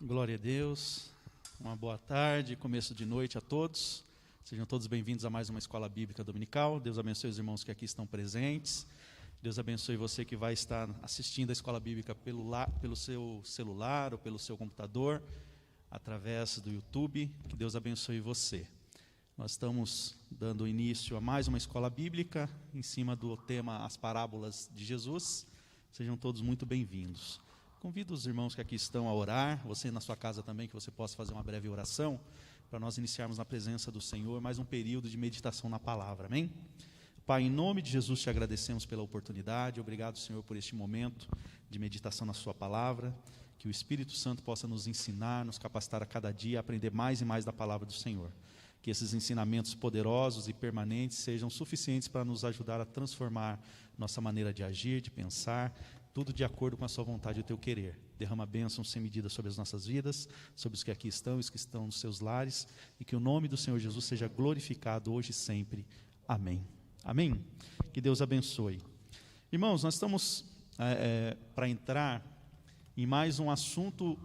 Glória a Deus, uma boa tarde, começo de noite a todos. Sejam todos bem-vindos a mais uma Escola Bíblica Dominical. Deus abençoe os irmãos que aqui estão presentes. Deus abençoe você que vai estar assistindo a Escola Bíblica pelo seu celular ou pelo seu computador, através do YouTube. Que Deus abençoe você. Nós estamos dando início a mais uma Escola Bíblica em cima do tema As Parábolas de Jesus. Sejam todos muito bem-vindos. Convido os irmãos que aqui estão a orar, você na sua casa também, que você possa fazer uma breve oração, para nós iniciarmos na presença do Senhor, mais um período de meditação na palavra, amém? Pai, em nome de Jesus te agradecemos pela oportunidade, obrigado, Senhor, por este momento de meditação na sua palavra, que o Espírito Santo possa nos ensinar, nos capacitar a cada dia a aprender mais e mais da palavra do Senhor. Que esses ensinamentos poderosos e permanentes sejam suficientes para nos ajudar a transformar nossa maneira de agir, de pensar, tudo de acordo com a sua vontade e o teu querer. Derrama bênção sem medida sobre as nossas vidas, sobre os que aqui estão e os que estão nos seus lares, e que o nome do Senhor Jesus seja glorificado hoje e sempre. Amém. Amém? Que Deus abençoe. Irmãos, nós estamos para entrar em mais um assunto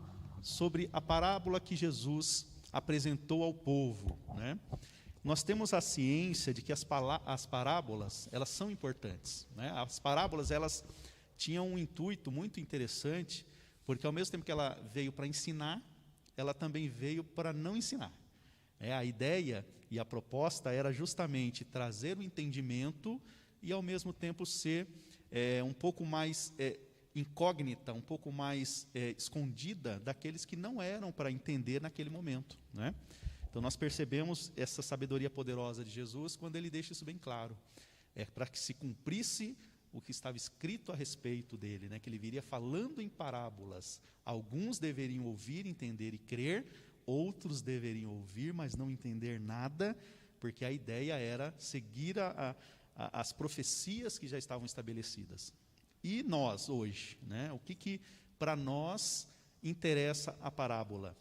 sobre a parábola que Jesus apresentou ao povo, né? Nós temos a ciência de que as parábolas, elas são importantes, né? As parábolas, elas tinham um intuito muito interessante, porque ao mesmo tempo que ela veio para ensinar, ela também veio para não ensinar. A ideia e a proposta era justamente trazer o entendimento e ao mesmo tempo ser um pouco mais incógnita, um pouco mais escondida daqueles que não eram para entender naquele momento, né? Então nós percebemos essa sabedoria poderosa de Jesus quando ele deixa isso bem claro. Para que se cumprisse o que estava escrito a respeito dele, né? Que ele viria falando em parábolas. Alguns deveriam ouvir, entender e crer, outros deveriam ouvir, mas não entender nada, porque a ideia era seguir as profecias que já estavam estabelecidas. E nós, hoje, né? O que para nós interessa a parábola?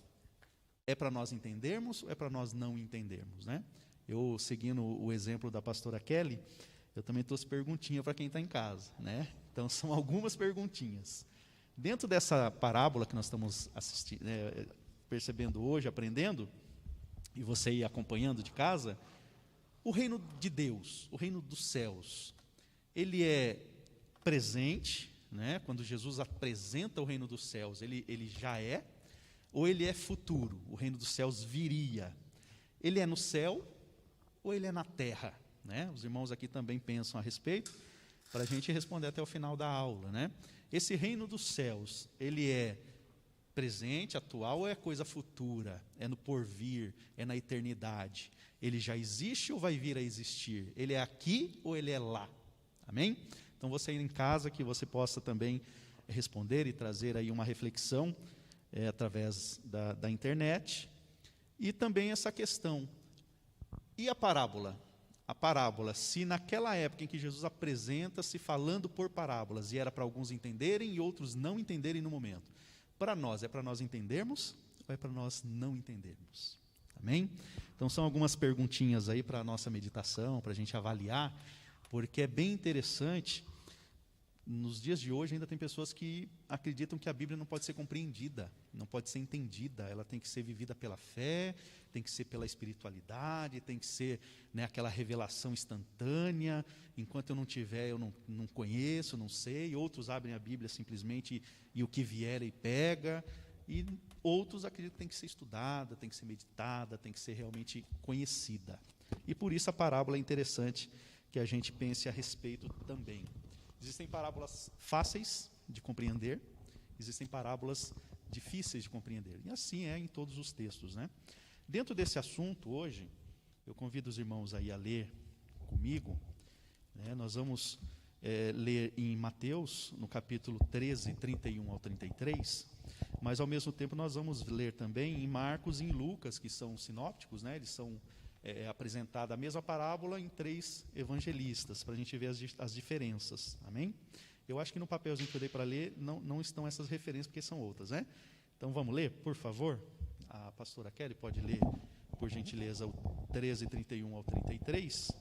É para nós entendermos ou é para nós não entendermos, né? Eu, seguindo o exemplo da pastora Kelly, eu também trouxe perguntinha para quem está em casa, né? Então, são algumas perguntinhas. Dentro dessa parábola que nós estamos assistindo, percebendo hoje, aprendendo, e você ir acompanhando de casa, o reino de Deus, o reino dos céus, ele é presente, né? Quando Jesus apresenta o reino dos céus, ele já é, ou ele é futuro, o reino dos céus viria? Ele é no céu ou ele é na terra, né? Os irmãos aqui também pensam a respeito, para a gente responder até o final da aula, né? Esse reino dos céus, ele é presente, atual, ou é coisa futura? É no porvir, é na eternidade? Ele já existe ou vai vir a existir? Ele é aqui ou ele é lá? Amém? Então você aí em casa, que você possa também responder e trazer aí uma reflexão através da internet. E também essa questão, e a parábola? A parábola, se naquela época em que Jesus apresenta-se falando por parábolas, e era para alguns entenderem e outros não entenderem no momento, para nós, é para nós entendermos ou é para nós não entendermos? Amém? Então são algumas perguntinhas aí para a nossa meditação, para a gente avaliar, porque é bem interessante. Nos dias de hoje ainda tem pessoas que acreditam que a Bíblia não pode ser compreendida, não pode ser entendida, ela tem que ser vivida pela fé, tem que ser pela espiritualidade, tem que ser, né, aquela revelação instantânea. Enquanto eu não tiver, eu não conheço, não sei. Outros abrem a Bíblia simplesmente e o que vier e pega, e outros acreditam que tem que ser estudada, tem que ser meditada, tem que ser realmente conhecida. E por isso a parábola é interessante que a gente pense a respeito também. Existem parábolas fáceis de compreender, existem parábolas difíceis de compreender. E assim é em todos os textos, né? Dentro desse assunto, hoje, eu convido os irmãos aí a ler comigo, né? Nós vamos ler em Mateus, no capítulo 13, 31 ao 33, mas ao mesmo tempo nós vamos ler também em Marcos e em Lucas, que são sinópticos, né? Eles são apresentada a mesma parábola em 3 evangelistas, para a gente ver as diferenças, amém? Eu acho que no papelzinho que eu dei para ler, não estão essas referências, porque são outras, né? Então vamos ler, por favor? A pastora Kelly pode ler, por gentileza, o 13, 31 ao 33,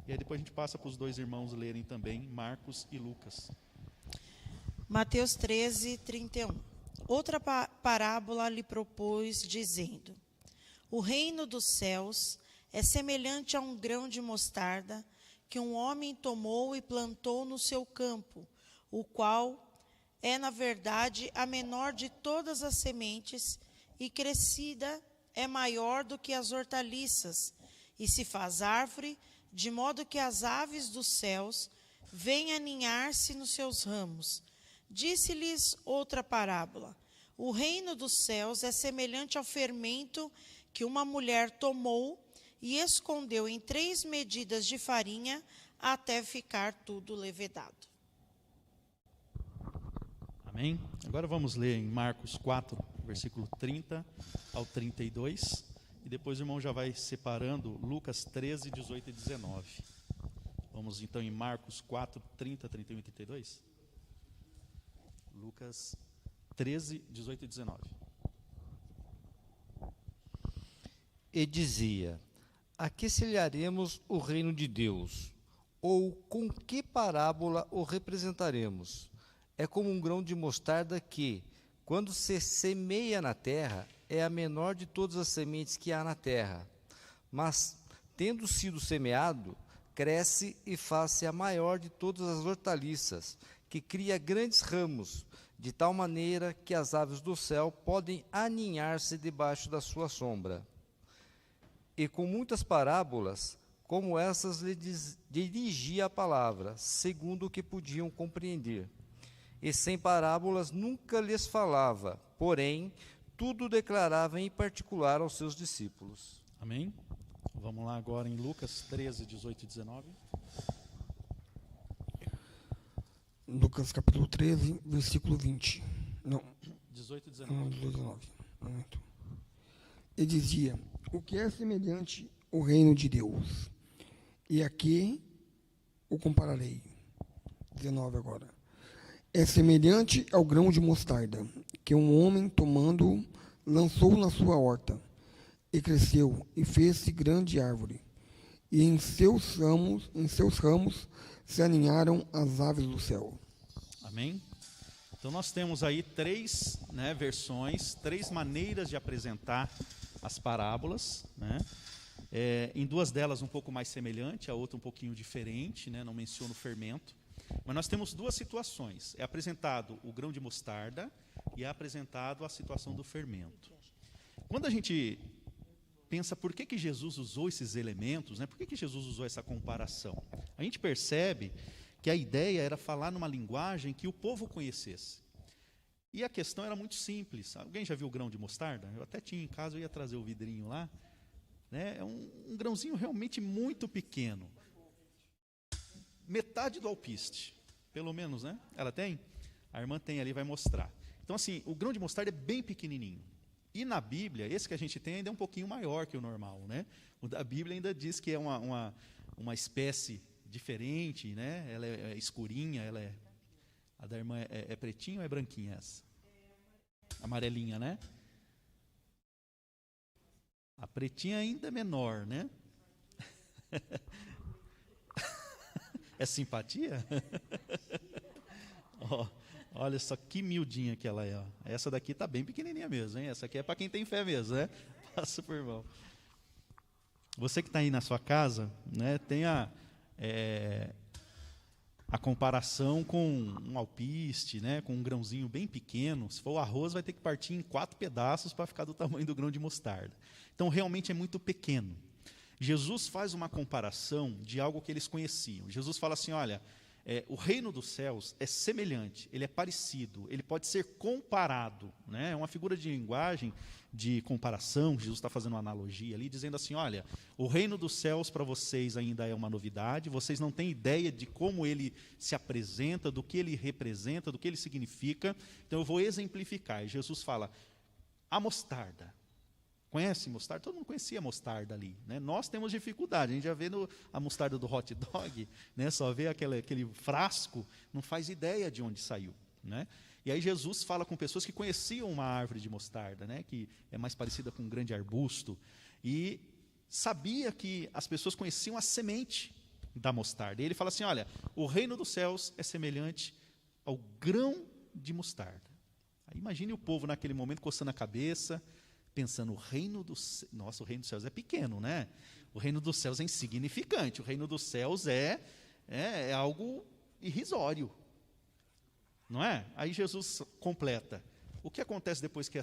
e aí depois a gente passa para os dois irmãos lerem também Marcos e Lucas. Mateus 13, 31. outra parábola lhe propôs, dizendo: o reino dos céus é semelhante a um grão de mostarda que um homem tomou e plantou no seu campo, o qual é, na verdade, a menor de todas as sementes, e crescida é maior do que as hortaliças, e se faz árvore, de modo que as aves dos céus vêm aninhar-se nos seus ramos. Disse-lhes outra parábola: o reino dos céus é semelhante ao fermento que uma mulher tomou e escondeu em 3 medidas de farinha até ficar tudo levedado. Amém? Agora vamos ler em Marcos 4, versículo 30 ao 32. E depois o irmão já vai separando Lucas 13, 18 e 19. Vamos então em Marcos 4, 30, 31 e 32. Lucas 13, 18 e 19. E dizia: a que semelharemos o reino de Deus? Ou com que parábola o representaremos? É como um grão de mostarda que, quando se semeia na terra, é a menor de todas as sementes que há na terra. Mas, tendo sido semeado, cresce e faz-se a maior de todas as hortaliças, que cria grandes ramos, de tal maneira que as aves do céu podem aninhar-se debaixo da sua sombra. E com muitas parábolas, como essas, lhe dirigia a palavra, segundo o que podiam compreender. E sem parábolas nunca lhes falava, porém, tudo declarava em particular aos seus discípulos. Amém? Vamos lá agora em Lucas 13, 18 e 19. Lucas capítulo 13, versículo 20. Não. 18 e 19. Não, 19. Momento. E dizia: o que é semelhante ao reino de Deus? E a que o compararei? 19 agora. É semelhante ao grão de mostarda, que um homem, tomando-o, lançou na sua horta, e cresceu, e fez-se grande árvore. E em seus ramos se aninharam as aves do céu. Amém? Então nós temos aí 3 versões, 3 maneiras de apresentar as parábolas, né? Em 2 delas um pouco mais semelhante, a outra um pouquinho diferente, né? Não menciono o fermento. Mas nós temos 2 situações. É apresentado o grão de mostarda e é apresentado a situação do fermento. Quando a gente pensa por que Jesus usou esses elementos, né? Por que Jesus usou essa comparação? A gente percebe que a ideia era falar numa linguagem que o povo conhecesse. E a questão era muito simples. Alguém já viu o grão de mostarda? Eu até tinha em casa, eu ia trazer o vidrinho lá. Né? É um grãozinho realmente muito pequeno. Metade do alpiste, pelo menos, né? Ela tem? A irmã tem ali, vai mostrar. Então, assim, o grão de mostarda é bem pequenininho. E na Bíblia, esse que a gente tem ainda é um pouquinho maior que o normal, né? O da Bíblia ainda diz que é uma espécie diferente, né? Ela é escurinha, a da irmã é pretinha ou é branquinha essa? Amarelinha, né? A pretinha ainda é menor, né? É simpatia? Olha só que miudinha que ela é. Ó. Essa daqui está bem pequenininha mesmo, hein? Essa aqui é para quem tem fé mesmo, né? Passa por mão. Você que está aí na sua casa, né, tenha a comparação com um alpiste, né, com um grãozinho bem pequeno. Se for o arroz, vai ter que partir em 4 pedaços para ficar do tamanho do grão de mostarda. Então, realmente é muito pequeno. Jesus faz uma comparação de algo que eles conheciam. Jesus fala assim, olha, o reino dos céus é semelhante, ele é parecido, ele pode ser comparado. Né? É uma figura de linguagem, de comparação, Jesus está fazendo uma analogia ali, dizendo assim, olha, o reino dos céus para vocês ainda é uma novidade, vocês não têm ideia de como ele se apresenta, do que ele representa, do que ele significa, então eu vou exemplificar. E Jesus fala, a mostarda. Conhece mostarda? Todo mundo conhecia a mostarda ali. Né? Nós temos dificuldade, a gente já vê a mostarda do hot dog, né? Só vê aquele frasco, não faz ideia de onde saiu. Né? E aí Jesus fala com pessoas que conheciam uma árvore de mostarda, né? Que é mais parecida com um grande arbusto, e sabia que as pessoas conheciam a semente da mostarda. E ele fala assim, olha, o reino dos céus é semelhante ao grão de mostarda. Imagine o povo naquele momento coçando a cabeça, pensando, o reino dos... Nossa, o reino dos céus é pequeno, né? O reino dos céus é insignificante. O reino dos céus é algo irrisório. Não é? Aí Jesus completa. O que acontece depois que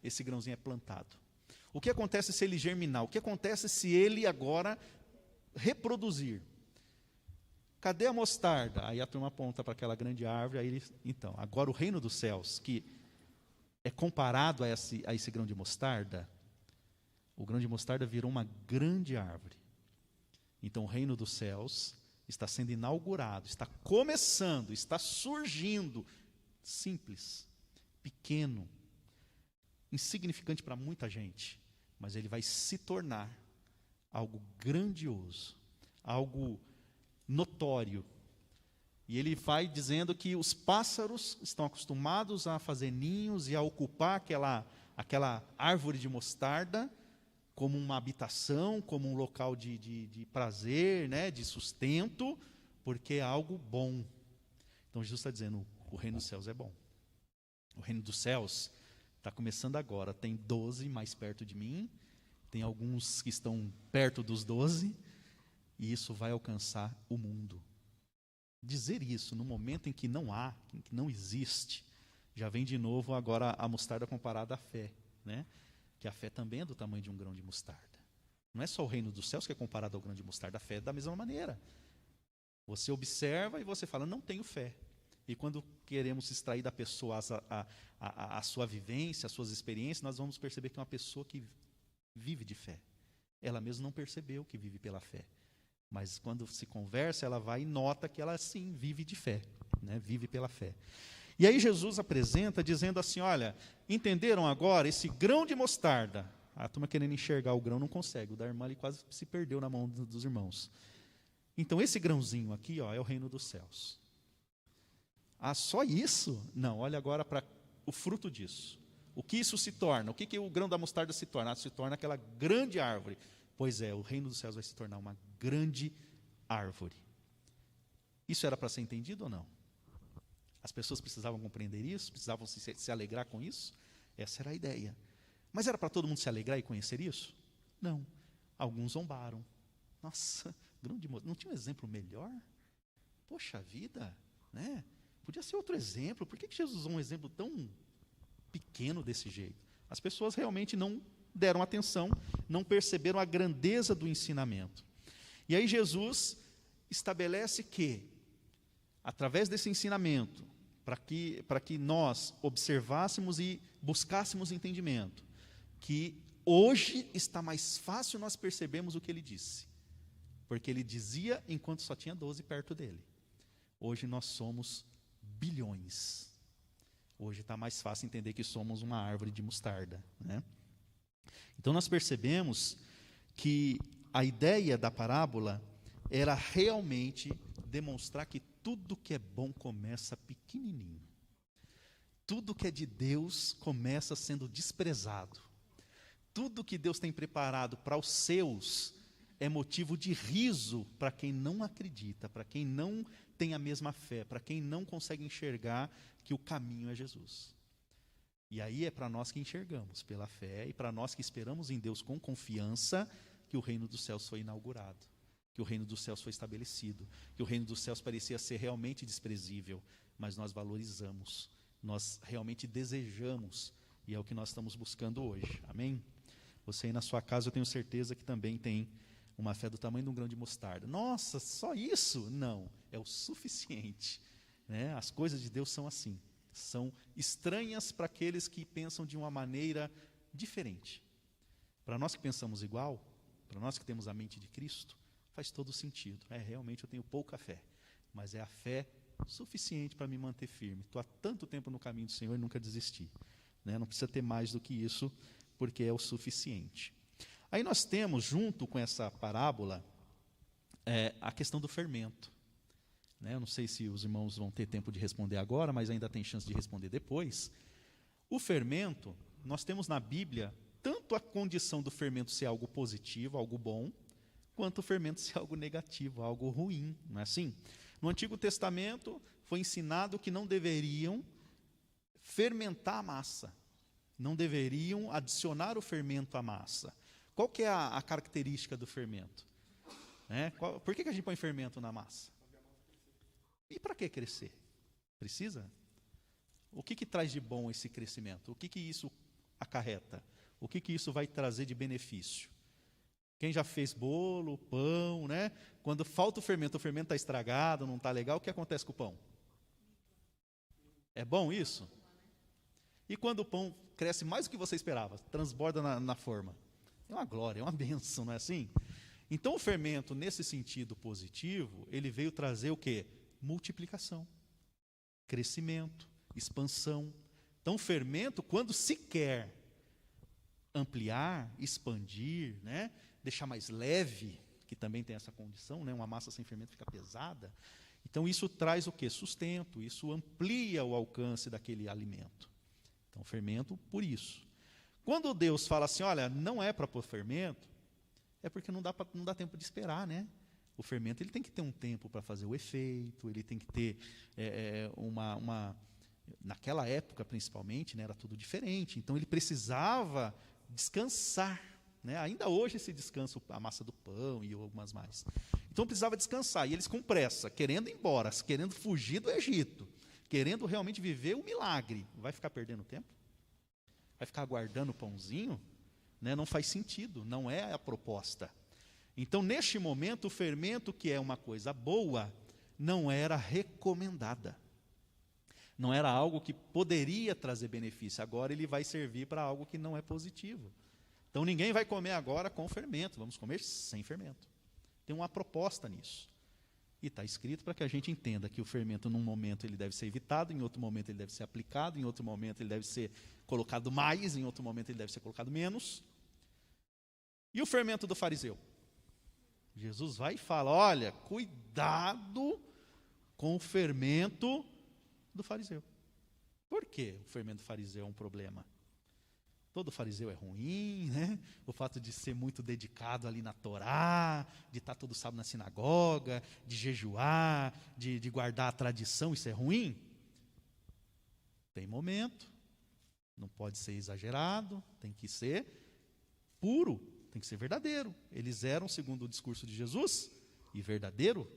esse grãozinho é plantado? O que acontece se ele germinar? O que acontece se ele agora reproduzir? Cadê a mostarda? Aí a turma aponta para aquela grande árvore. Então, agora o reino dos céus, que é comparado a esse grão de mostarda, o grão de mostarda virou uma grande árvore. Então, o reino dos céus está sendo inaugurado, está começando, está surgindo, simples, pequeno, insignificante para muita gente, mas ele vai se tornar algo grandioso, algo notório. E ele vai dizendo que os pássaros estão acostumados a fazer ninhos e a ocupar aquela árvore de mostarda como uma habitação, como um local de prazer, né, de sustento, porque é algo bom. Então Jesus está dizendo, o reino dos céus é bom. O reino dos céus está começando agora. Tem 12 mais perto de mim, tem alguns que estão perto dos 12, e isso vai alcançar o mundo. Dizer isso no momento em que não há, em que não existe, já vem de novo agora a mostarda comparada à fé, né? Que a fé também é do tamanho de um grão de mostarda. Não é só o reino dos céus que é comparado ao grão de mostarda, a fé é da mesma maneira. Você observa e você fala, não tenho fé. E quando queremos extrair da pessoa a sua vivência, as suas experiências, nós vamos perceber que é uma pessoa que vive de fé. Ela mesma não percebeu que vive pela fé. Mas quando se conversa, ela vai e nota que ela sim vive de fé, né? Vive pela fé. E aí Jesus apresenta dizendo assim, olha, entenderam agora esse grão de mostarda? A turma querendo enxergar o grão não consegue, o da irmã ali quase se perdeu na mão dos irmãos. Então esse grãozinho aqui, ó, é o reino dos céus. Ah, só isso? Não, olha agora para o fruto disso. O que isso se torna? O que o grão da mostarda se torna? Se torna aquela grande árvore. Pois é, o reino dos céus vai se tornar uma grande árvore. Isso era para ser entendido ou não? As pessoas precisavam compreender isso? Precisavam se alegrar com isso? Essa era a ideia. Mas era para todo mundo se alegrar e conhecer isso? Não. Alguns zombaram. Nossa, grão de mostarda. Não tinha um exemplo melhor? Poxa vida, né? Podia ser outro exemplo. Por que Jesus usou um exemplo tão pequeno desse jeito? As pessoas realmente não deram atenção, não perceberam a grandeza do ensinamento. E aí Jesus estabelece que, através desse ensinamento, para que nós observássemos e buscássemos entendimento, que hoje está mais fácil nós percebermos o que ele disse, porque ele dizia enquanto só tinha 12 perto dele. Hoje nós somos bilhões. Hoje está mais fácil entender que somos uma árvore de mostarda, né? Então nós percebemos que a ideia da parábola era realmente demonstrar que tudo que é bom começa pequenininho. Tudo que é de Deus começa sendo desprezado. Tudo que Deus tem preparado para os seus é motivo de riso para quem não acredita, para quem não tem a mesma fé, para quem não consegue enxergar que o caminho é Jesus. E aí é para nós que enxergamos pela fé e para nós que esperamos em Deus com confiança que o reino dos céus foi inaugurado, que o reino dos céus foi estabelecido, que o reino dos céus parecia ser realmente desprezível, mas nós valorizamos, nós realmente desejamos, e é o que nós estamos buscando hoje. Amém? Você aí na sua casa, eu tenho certeza que também tem uma fé do tamanho de um grão de mostarda. Nossa, só isso? Não, é o suficiente, né? As coisas de Deus são assim. São estranhas para aqueles que pensam de uma maneira diferente. Para nós que pensamos igual, para nós que temos a mente de Cristo, faz todo sentido. Realmente eu tenho pouca fé, mas é a fé suficiente para me manter firme. Estou há tanto tempo no caminho do Senhor e nunca desisti, né? Não precisa ter mais do que isso, porque é o suficiente. Aí nós temos, junto com essa parábola, a questão do fermento. Eu não sei se os irmãos vão ter tempo de responder agora, mas ainda tem chance de responder depois. O fermento, nós temos na Bíblia tanto a condição do fermento ser algo positivo, algo bom, quanto o fermento ser algo negativo, algo ruim, não é assim? No Antigo Testamento foi ensinado que não deveriam fermentar a massa. Não deveriam adicionar o fermento à massa. Qual que é a característica do fermento? Por que a gente põe fermento na massa? E para que crescer? Precisa? O que traz de bom esse crescimento? O que isso acarreta? O que isso vai trazer de benefício? Quem já fez bolo, pão, né? Quando falta o fermento está estragado, não está legal, o que acontece com o pão? É bom isso? E quando o pão cresce mais do que você esperava, transborda na forma? É uma glória, é uma bênção, não é assim? Então o fermento, nesse sentido positivo, ele veio trazer o quê? Multiplicação, crescimento, expansão. Então o fermento, quando se quer ampliar, expandir, né? Deixar mais leve, que também tem essa condição, né? Uma massa sem fermento fica pesada. Então isso traz o quê? Sustento, isso amplia o alcance daquele alimento. Então o fermento, por isso. Quando Deus fala assim, olha, não é para pôr fermento, é porque não dá tempo de esperar, né? O fermento ele tem que ter um tempo para fazer o efeito, ele tem que ter naquela época principalmente, né, era tudo diferente, então ele precisava descansar, né? Ainda hoje se descansa a massa do pão e algumas mais. Então precisava descansar, e eles com pressa, querendo ir embora, querendo fugir do Egito, querendo realmente viver o milagre. Vai ficar perdendo tempo? Vai ficar aguardando o pãozinho? Né? Não faz sentido, não é a proposta. Então, neste momento, o fermento, que é uma coisa boa, não era recomendada. Não era algo que poderia trazer benefício. Agora ele vai servir para algo que não é positivo. Então, ninguém vai comer agora com fermento, vamos comer sem fermento. Tem uma proposta nisso. E está escrito para que a gente entenda que o fermento, num momento, ele deve ser evitado, em outro momento ele deve ser aplicado, em outro momento ele deve ser colocado mais, em outro momento ele deve ser colocado menos. E o fermento do fariseu? Jesus vai e fala, olha, cuidado com o fermento do fariseu. Por que o fermento do fariseu é um problema? Todo fariseu é ruim, né? O fato de ser muito dedicado ali na Torá, de estar todo sábado na sinagoga, de jejuar, de guardar a tradição, isso é ruim? Tem momento, não pode ser exagerado, tem que ser puro, tem que ser verdadeiro. Eles eram, segundo o discurso de Jesus, e verdadeiro,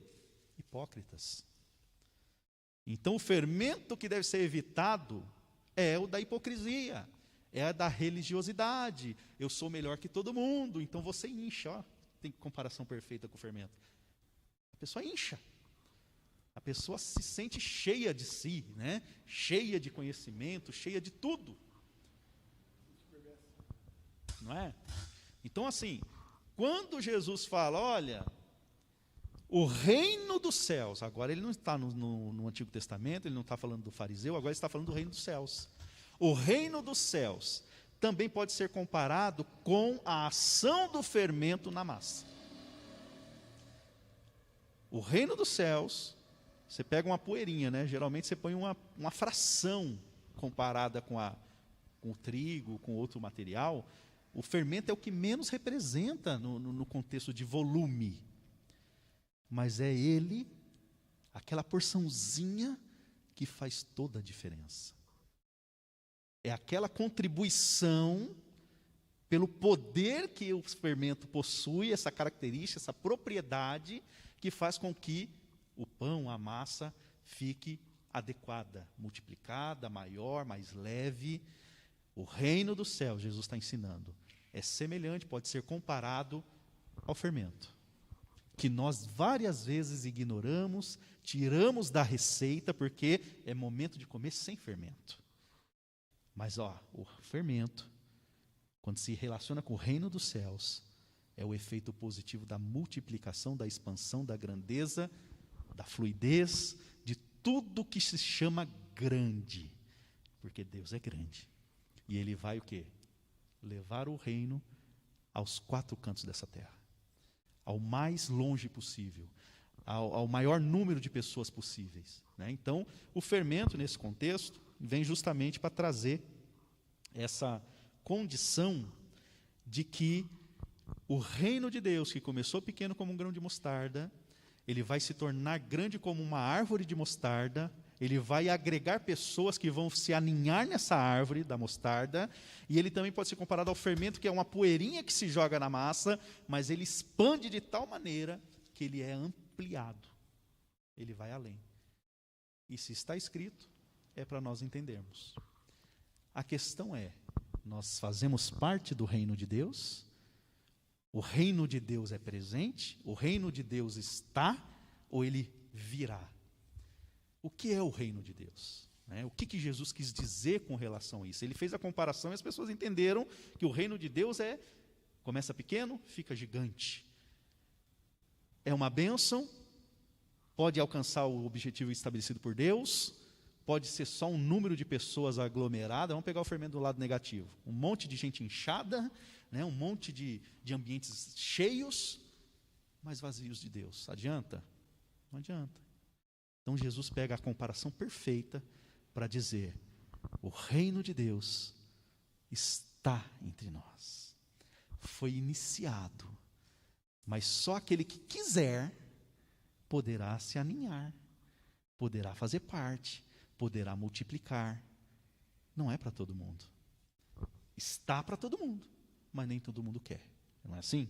hipócritas. Então o fermento que deve ser evitado é o da hipocrisia, é a da religiosidade. Eu sou melhor que todo mundo, então você incha. Ó, tem comparação perfeita com o fermento. A pessoa incha. A pessoa se sente cheia de si, né? Cheia de conhecimento, cheia de tudo. Não é? Então, assim, quando Jesus fala, olha, o reino dos céus, agora ele não está no Antigo Testamento, ele não está falando do fariseu, agora ele está falando do reino dos céus. O reino dos céus também pode ser comparado com a ação do fermento na massa. O reino dos céus, você pega uma poeirinha, né? Geralmente você põe uma fração comparada com o trigo, com outro material. O fermento é o que menos representa no contexto de volume. Mas é ele, aquela porçãozinha que faz toda a diferença. É aquela contribuição pelo poder que o fermento possui, essa característica, essa propriedade, que faz com que o pão, a massa, fique adequada, multiplicada, maior, mais leve. O reino do céu, Jesus está ensinando, é semelhante, pode ser comparado ao fermento, que nós várias vezes ignoramos, tiramos da receita, porque é momento de comer sem fermento. Mas o fermento, quando se relaciona com o reino dos céus, é o efeito positivo da multiplicação, da expansão, da grandeza, da fluidez, de tudo que se chama grande. Porque Deus é grande. E Ele vai o quê? Levar o reino aos 4 cantos dessa terra. Ao mais longe possível. Ao maior número de pessoas possíveis. Né? Então, o fermento, nesse contexto, vem justamente para trazer essa condição de que o reino de Deus, que começou pequeno como um grão de mostarda, ele vai se tornar grande como uma árvore de mostarda, Ele vai agregar pessoas que vão se aninhar nessa árvore da mostarda, e ele também pode ser comparado ao fermento, que é uma poeirinha que se joga na massa, mas ele expande de tal maneira que ele é ampliado. Ele vai além. E se está escrito, é para nós entendermos. A questão é, nós fazemos parte do reino de Deus? O reino de Deus é presente? O reino de Deus está? Ou ele virá? O que é o reino de Deus? O que Jesus quis dizer com relação a isso? Ele fez a comparação e as pessoas entenderam que o reino de Deus começa pequeno, fica gigante. É uma bênção, pode alcançar o objetivo estabelecido por Deus, pode ser só um número de pessoas aglomeradas. Vamos pegar o fermento do lado negativo. Um monte de gente inchada, um monte de ambientes cheios, mas vazios de Deus. Adianta? Não adianta. Então Jesus pega a comparação perfeita para dizer: o reino de Deus está entre nós. Foi iniciado, mas só aquele que quiser poderá se aninhar, poderá fazer parte, poderá multiplicar. Não é para todo mundo. Está para todo mundo, mas nem todo mundo quer. Não é assim?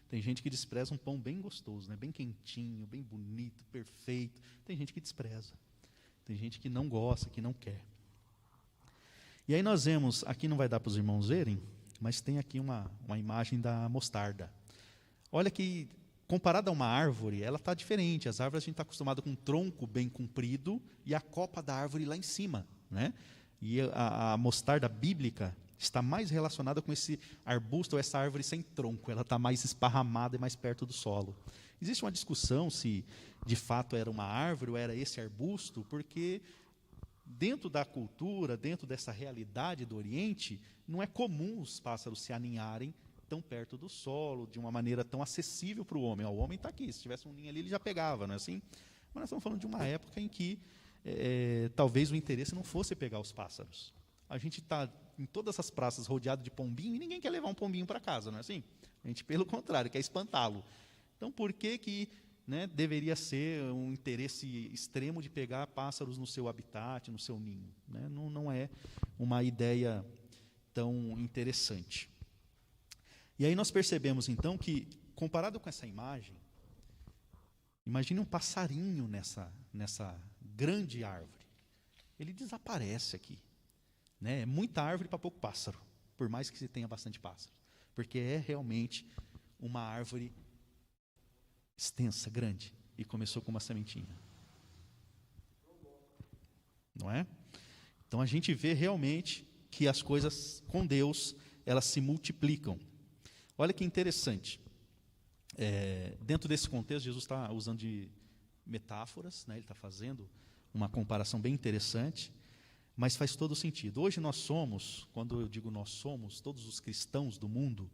Tem gente que despreza um pão bem gostoso, bem quentinho, bem bonito, perfeito. Tem gente que despreza. Tem gente que não gosta, que não quer. E aí nós vemos, aqui não vai dar para os irmãos verem, mas tem aqui uma imagem da mostarda. Olha que, comparada a uma árvore, ela está diferente. As árvores a gente está acostumado com um tronco bem comprido e a copa da árvore lá em cima. E a mostarda bíblica está mais relacionada com esse arbusto ou essa árvore sem tronco. Ela está mais esparramada e mais perto do solo. Existe uma discussão se de fato era uma árvore ou era esse arbusto, porque dentro da cultura, dentro dessa realidade do Oriente, não é comum os pássaros se aninharem tão perto do solo, de uma maneira tão acessível para o homem. O homem está aqui, se tivesse um ninho ali, ele já pegava, não é assim? Mas nós estamos falando de uma época em que talvez o interesse não fosse pegar os pássaros. A gente está em todas essas praças rodeado de pombinho e ninguém quer levar um pombinho para casa, não é assim? A gente, pelo contrário, quer espantá-lo. Então, por que deveria ser um interesse extremo de pegar pássaros no seu habitat, no seu ninho? Não é uma ideia tão interessante. E aí nós percebemos, então, que, comparado com essa imagem, imagine um passarinho nessa grande árvore. Ele desaparece aqui. É muita árvore para pouco pássaro, por mais que se tenha bastante pássaro. Porque é realmente uma árvore extensa, grande, e começou com uma sementinha. Não é? Então a gente vê realmente que as coisas com Deus, elas se multiplicam. Olha que interessante. Dentro desse contexto, Jesus está usando de metáforas, ele está fazendo uma comparação bem interessante, mas faz todo sentido. Hoje nós somos, quando eu digo nós somos, todos os cristãos do mundo,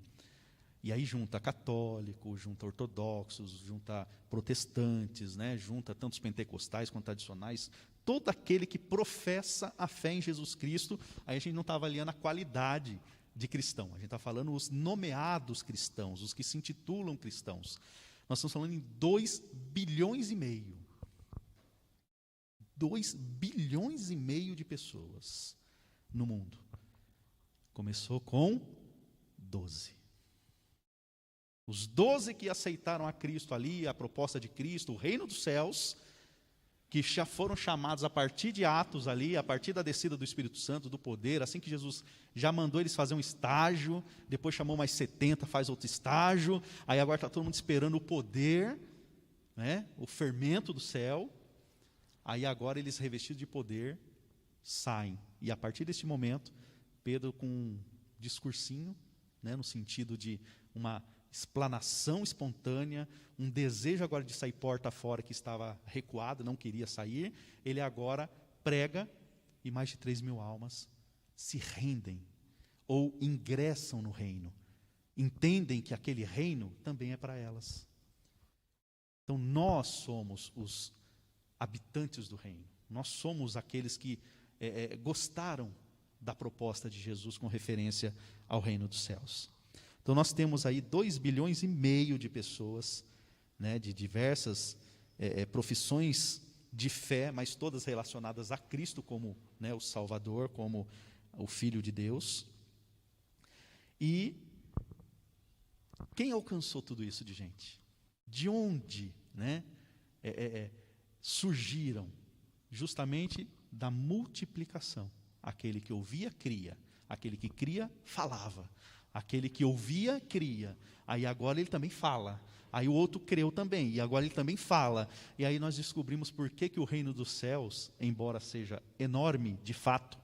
e aí junta católicos, junta ortodoxos, junta protestantes, junta tanto os pentecostais quanto tradicionais, todo aquele que professa a fé em Jesus Cristo. Aí a gente não está avaliando a qualidade de cristão, a gente está falando os nomeados cristãos, os que se intitulam cristãos. Nós estamos falando em 2 bilhões e meio. 2 bilhões e meio de pessoas no mundo. Começou com 12. Os 12 que aceitaram a Cristo ali, a proposta de Cristo, o reino dos céus, que já foram chamados a partir de Atos ali, a partir da descida do Espírito Santo, do poder, assim que Jesus já mandou eles fazer um estágio, depois chamou mais 70, faz outro estágio, aí agora está todo mundo esperando o poder, o fermento do céu. Aí agora eles, revestidos de poder, saem. E a partir desse momento, Pedro, com um discursinho, no sentido de uma explanação espontânea, um desejo agora de sair porta fora, que estava recuado, não queria sair, ele agora prega e mais de 3.000 almas se rendem ou ingressam no reino. Entendem que aquele reino também é para elas. Então nós somos os habitantes do reino. Nós somos aqueles que gostaram da proposta de Jesus com referência ao reino dos céus. Então nós temos aí 2 bilhões e meio de pessoas, de diversas profissões de fé, mas todas relacionadas a Cristo como, né, o Salvador, como o Filho de Deus. E quem alcançou tudo isso de gente? De onde, né, surgiram? Justamente da multiplicação. Aquele que ouvia, cria. Aquele que cria, falava. Aquele que ouvia, cria. Aí agora ele também fala. Aí o outro creu também, e agora ele também fala. E aí nós descobrimos por que o reino dos céus, embora seja enorme, de fato,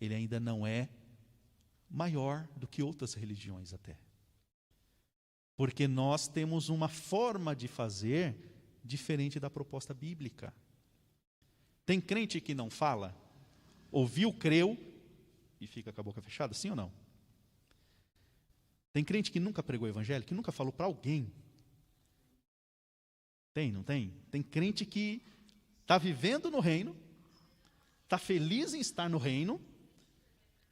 ele ainda não é maior do que outras religiões até. Porque nós temos uma forma de fazer diferente da proposta bíblica. Tem crente que não fala, ouviu, creu, e fica com a boca fechada, sim ou não? Tem crente que nunca pregou o evangelho, que nunca falou para alguém. Tem, não tem? Tem crente que está vivendo no reino, está feliz em estar no reino,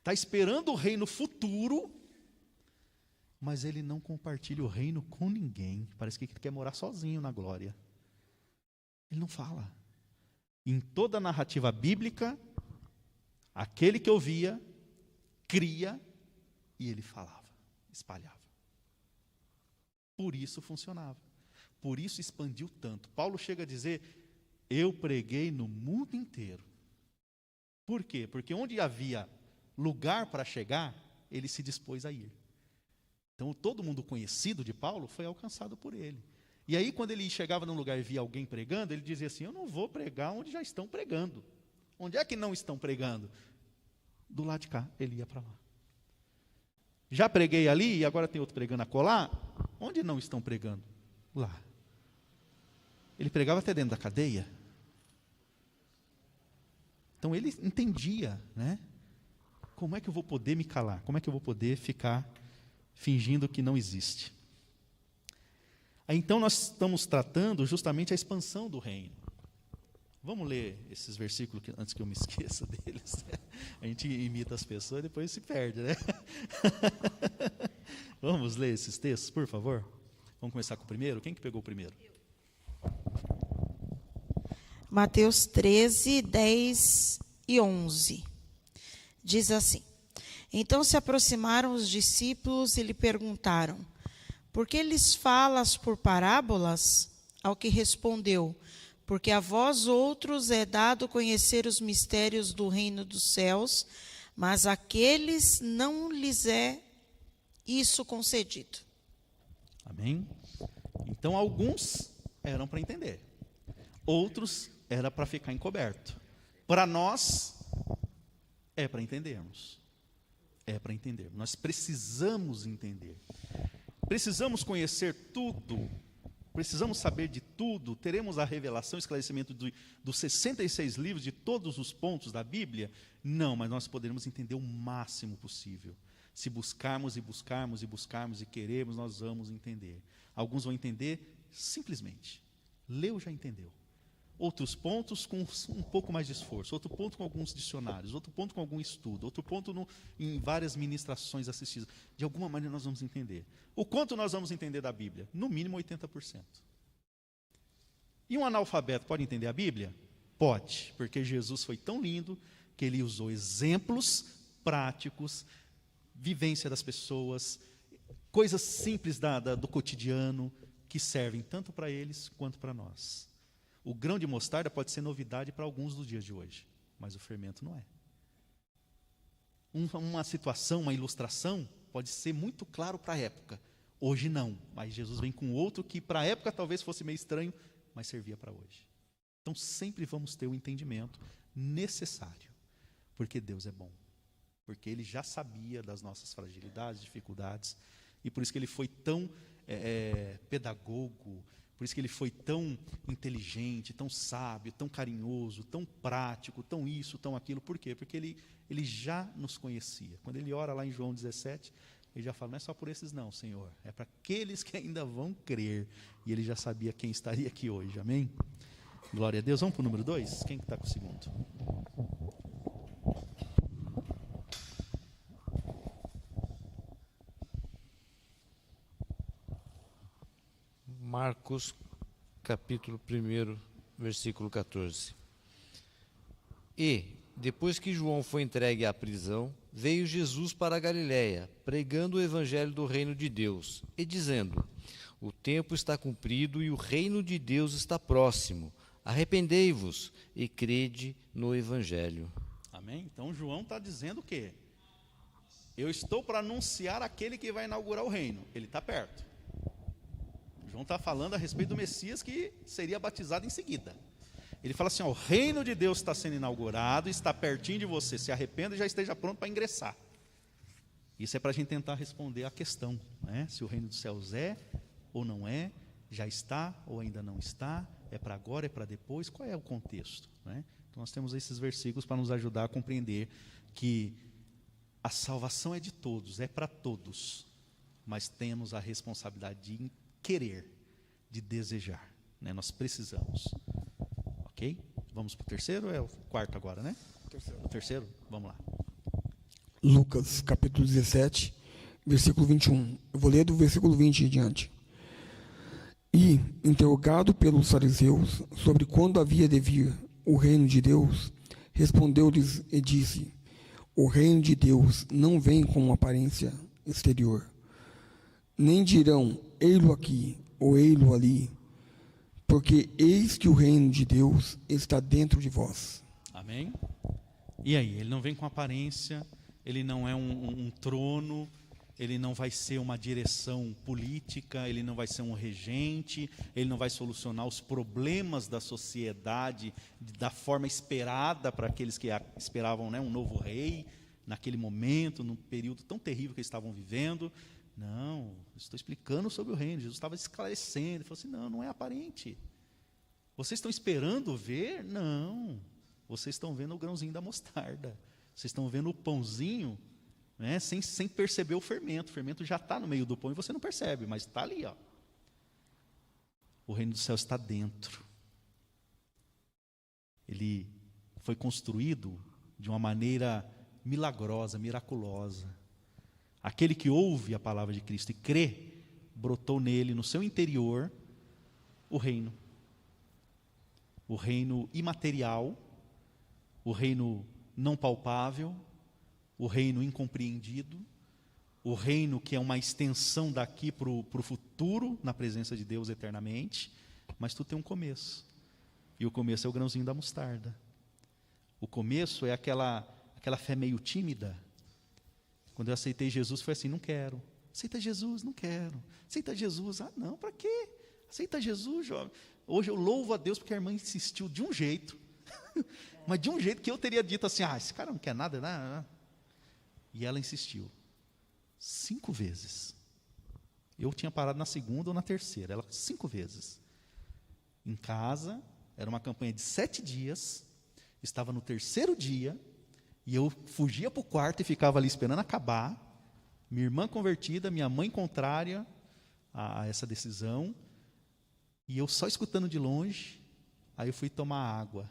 está esperando o reino futuro, mas ele não compartilha o reino com ninguém. Parece que ele quer morar sozinho na glória. Ele não fala. Em toda a narrativa bíblica, aquele que ouvia, cria, e ele falava, espalhava. Por isso funcionava. Por isso expandiu tanto. Paulo chega a dizer, eu preguei no mundo inteiro. Por quê? Porque onde havia lugar para chegar, ele se dispôs a ir. Então, todo mundo conhecido de Paulo foi alcançado por ele. E aí, quando ele chegava num lugar e via alguém pregando, ele dizia assim, eu não vou pregar onde já estão pregando. Onde é que não estão pregando? Do lado de cá, ele ia para lá. Já preguei ali e agora tem outro pregando acolá. Onde não estão pregando? Lá. Ele pregava até dentro da cadeia. Então ele entendia, né? Como é que eu vou poder me calar? Como é que eu vou poder ficar fingindo que não existe? Aí, então nós estamos tratando justamente a expansão do reino. Vamos ler esses versículos antes que eu me esqueça deles. A gente imita as pessoas e depois se perde, né? Vamos ler esses textos, por favor? Vamos começar com o primeiro? Quem que pegou o primeiro? Mateus 13, 10 e 11. Diz assim, então se aproximaram os discípulos e lhe perguntaram, por que lhes falas por parábolas? Ao que respondeu, porque a vós outros é dado conhecer os mistérios do reino dos céus, mas àqueles não lhes é isso concedido. Amém? Então, alguns eram para entender. Outros era para ficar encoberto. Para nós, é para entendermos. É para entender. Nós precisamos entender. Precisamos conhecer tudo. Precisamos saber de tudo. Teremos a revelação, esclarecimento dos 66 livros, de todos os pontos da Bíblia? Não, mas nós poderemos entender o máximo possível. Se buscarmos e buscarmos e buscarmos e queremos, nós vamos entender. Alguns vão entender simplesmente. Leu, já entendeu. Outros pontos com um pouco mais de esforço, outro ponto com alguns dicionários, outro ponto com algum estudo, outro ponto em várias ministrações assistidas. De alguma maneira nós vamos entender. O quanto nós vamos entender da Bíblia? No mínimo 80%. E um analfabeto pode entender a Bíblia? Pode, porque Jesus foi tão lindo que ele usou exemplos práticos, vivência das pessoas, coisas simples do cotidiano, que servem tanto para eles quanto para nós. O grão de mostarda pode ser novidade para alguns dos dias de hoje, mas o fermento não é. Uma situação, uma ilustração, pode ser muito claro para a época. Hoje não, mas Jesus vem com outro que para a época talvez fosse meio estranho, mas servia para hoje. Então sempre vamos ter o entendimento necessário, porque Deus é bom. Porque Ele já sabia das nossas fragilidades, dificuldades, e por isso que Ele foi tão pedagogo, por isso que Ele foi tão inteligente, tão sábio, tão carinhoso, tão prático, tão isso, tão aquilo. Por quê? Porque Ele já nos conhecia. Quando Ele ora lá em João 17, Ele já fala, não é só por esses não, Senhor, é para aqueles que ainda vão crer. E Ele já sabia quem estaria aqui hoje, amém? Glória a Deus. Vamos para o número 2? Quem está com o segundo? Marcos, capítulo 1, versículo 14. E, depois que João foi entregue à prisão, veio Jesus para a Galiléia, pregando o evangelho do reino de Deus, e dizendo: o tempo está cumprido e o reino de Deus está próximo. Arrependei-vos e crede no evangelho. Amém? Então João está dizendo o quê? Eu estou para anunciar aquele que vai inaugurar o reino. Ele está perto. João está falando a respeito do Messias que seria batizado em seguida. Ele fala assim, ó, o reino de Deus está sendo inaugurado, está pertinho de você, se arrependa e já esteja pronto para ingressar. Isso é para a gente tentar responder a questão, né? Se o reino dos céus é ou não é, já está ou ainda não está, é para agora, é para depois, qual é o contexto, né? Então nós temos esses versículos para nos ajudar a compreender que a salvação é de todos, é para todos, mas temos a responsabilidade de querer, de desejar, né? Nós precisamos. Ok? Vamos para o terceiro ou é o quarto agora, né? O terceiro? Vamos lá. Lucas, capítulo 17, versículo 21. Eu vou ler do versículo 20 em diante. E, interrogado pelos fariseus sobre quando havia de vir o reino de Deus, respondeu-lhes e disse: o reino de Deus não vem com uma aparência exterior. Nem dirão, ei-lo aqui ou ei-lo ali, porque eis que o reino de Deus está dentro de vós. Amém? E aí, ele não vem com aparência, ele não é um trono, ele não vai ser uma direção política, ele não vai ser um regente, ele não vai solucionar os problemas da sociedade da forma esperada para aqueles que esperavam, né, um novo rei, naquele momento, num período tão terrível que eles estavam vivendo. Não, estou explicando sobre o reino. Jesus estava esclarecendo, ele falou assim, não é aparente. Vocês estão esperando ver? Não. Vocês estão vendo o grãozinho da mostarda. Vocês estão vendo o pãozinho, né, sem perceber o fermento. O fermento já está no meio do pão e você não percebe, mas está ali. Ó. O reino do céu está dentro. Ele foi construído de uma maneira milagrosa, miraculosa. Aquele que ouve a palavra de Cristo e crê, brotou nele, no seu interior, o reino. O reino imaterial, o reino não palpável, o reino incompreendido, o reino que é uma extensão daqui para o futuro, na presença de Deus eternamente, mas tudo tem um começo. E o começo é o grãozinho da mostarda. O começo é aquela fé meio tímida. Quando eu aceitei Jesus, foi assim, não quero. Aceita Jesus, não quero. Aceita Jesus, não, para quê? Aceita Jesus, jovem. Hoje eu louvo a Deus porque a irmã insistiu de um jeito, mas de um jeito que eu teria dito assim, esse cara não quer nada, né? E ela insistiu. 5 vezes. Eu tinha parado na segunda ou na terceira, ela 5 vezes. Em casa, era uma campanha de 7 dias, estava no 3º dia, e eu fugia para o quarto e ficava ali esperando acabar. Minha irmã convertida, minha mãe contrária a essa decisão. E eu só escutando de longe. Aí eu fui tomar água.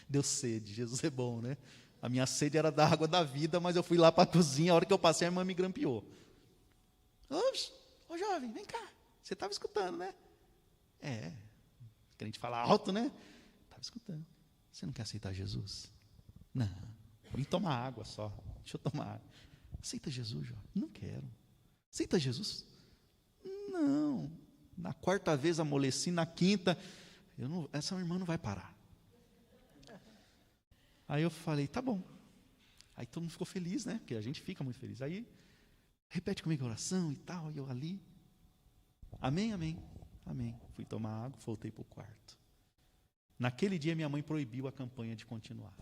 Deu sede, Jesus é bom, né? A minha sede era da água da vida, mas eu fui lá para a cozinha, a hora que eu passei, a irmã me grampeou. Ô jovem, vem cá. Você estava escutando, né? Crente fala alto, né? Estava escutando. Você não quer aceitar Jesus? Não. Vim tomar água só. Deixa eu tomar água. Aceita Jesus, jovem? Não quero. Aceita Jesus? Não. Na 4ª vez amoleci, na 5ª, essa irmã não vai parar. Aí eu falei, tá bom. Aí todo mundo ficou feliz, né? Porque a gente fica muito feliz. Aí, repete comigo a oração e tal, e eu ali. Amém, amém, amém. Fui tomar água, voltei para o quarto. Naquele dia minha mãe proibiu a campanha de continuar.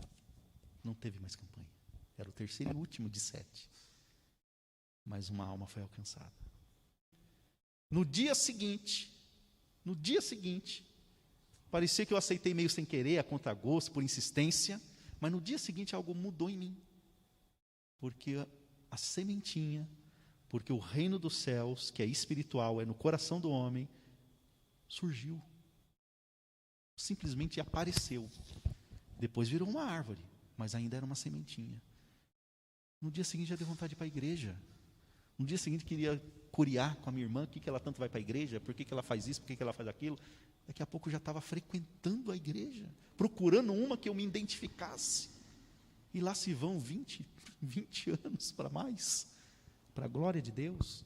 Não teve mais campanha. Era o 3º e último de 7. Mas uma alma foi alcançada. No dia seguinte, parecia que eu aceitei meio sem querer, a contragosto, por insistência, mas no dia seguinte algo mudou em mim. Porque a sementinha, porque o reino dos céus, que é espiritual, é no coração do homem, surgiu. Simplesmente apareceu. Depois virou uma árvore, mas ainda era uma sementinha. No dia seguinte já deu vontade de ir para a igreja. No dia seguinte queria curiar com a minha irmã, por que ela tanto vai para a igreja, por que ela faz isso, por que ela faz aquilo. Daqui a pouco eu já estava frequentando a igreja, procurando uma que eu me identificasse. E lá se vão 20 anos para mais, para a glória de Deus.